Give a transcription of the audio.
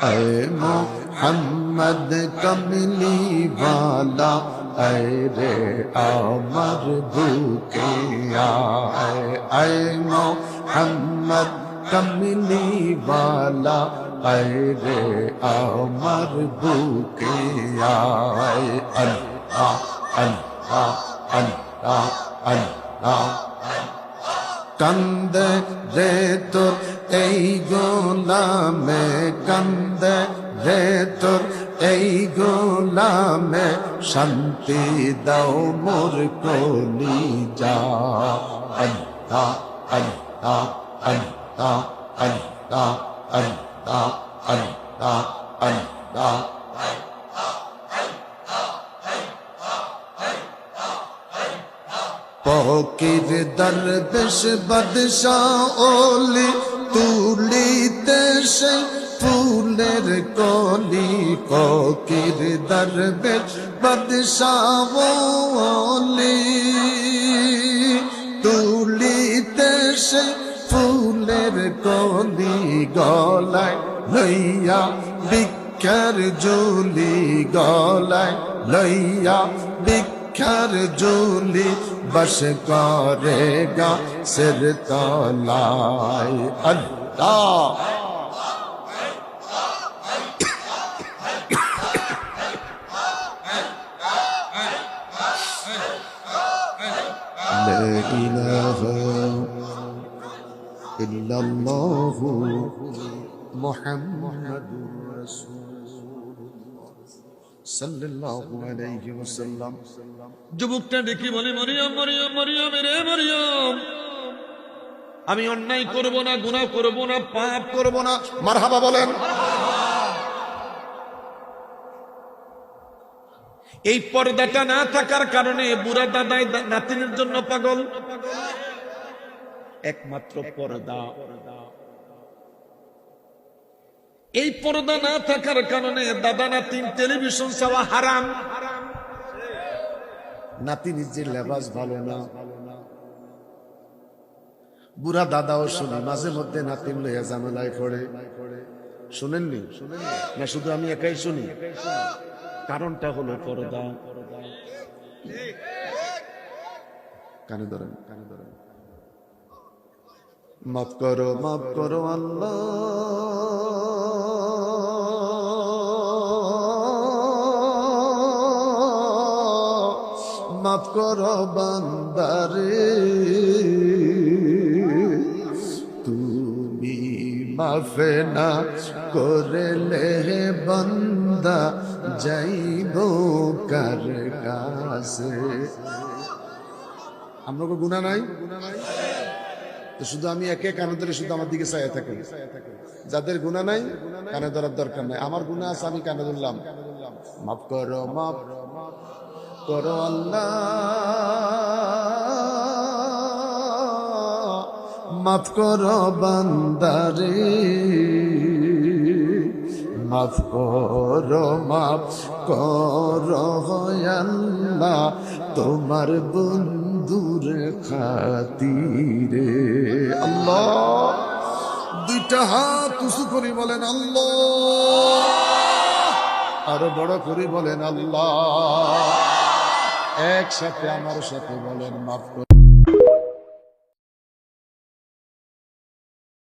ऐ मोहम्मद कमली वाला ऐ रे अमर भूखिया ऐ मोहम्मद कमली वाला ऐ रे अमर भूखिया अल्लाह अल्लाह अल्लाह अल्लाह कंद रे तुर এই গোলামে কান্দে রে তোর এই গোলামে শান্তি দাও মোর কলিজা আল্লাহ আল্লাহ আল্লাহ আল্লাহ আল্লাহ আল্লাহ আল্লাহ ফকির দরবেশ বাদশাহ ওলি তুলিতে সে ফুলের কলি ফকির দরবেশ বাদশাহ ওলি তুলিতে সে ফুলের কলি গলায় লইয়া ভিক্ষার ঝুলি গলায় লইয়া ভিক্ষার ঝুলি बस करेगा सिर तलाय अल्लाह ला इलाहा इल्लल्लाह मुहम्मदुर रसूल সাল্লাল্লাহু আলাইহি ওয়াসাল্লাম যুবকটা দেখি বলে মরিয়ম মরিয়ম মরিয়ম রে মরিয়ম আমি অন্যায় করব না গুনাহ করব না পাপ করব না মারহাবা বলেন এই পর্দাটা না থাকার কারণে বুড়া দাদাই নাতিনের জন্য পাগল একমাত্র পর্দা এই পর্দা না থাকার কারণে দাদা নাতিন টেলিভিশন চাওয়া হারাম নাতি নিজের লেবাস ভালো না বুড়া দাদাও শুনি মাঝে মধ্যে নাতিন লইয়া ঝামেলায় পড়ে শুনেননি না শুধু আমি একাই শুনি কারণটা হলো পর্দা কানে ধরেন মাফ করো আল্লাহ মাফ করো বান্দারে তুমি মাফ না করলে বান্দা যাইব কার কাছে আমরা কোনো গুনাহ নাই তো শুধু আমি একে কানে ধরে শুধু আমার দিকে চাইয়া থাকেন যাদের গুনাহ নাই কানে ধরার দরকার নাই আমার গুনাহ আছে আমি কানে ধরলাম মাফ করো আল্লাহ মাফ করো বান্দারে মাফ করো আল্লাহ তোমার বন্ধুর খাতিরে আল্লাহ দুইটা হাত উঁচু করে বলেন আল্লাহ আরো বড় করে বলেন আল্লাহ একসাথে আমার সাথে বলেন মাফ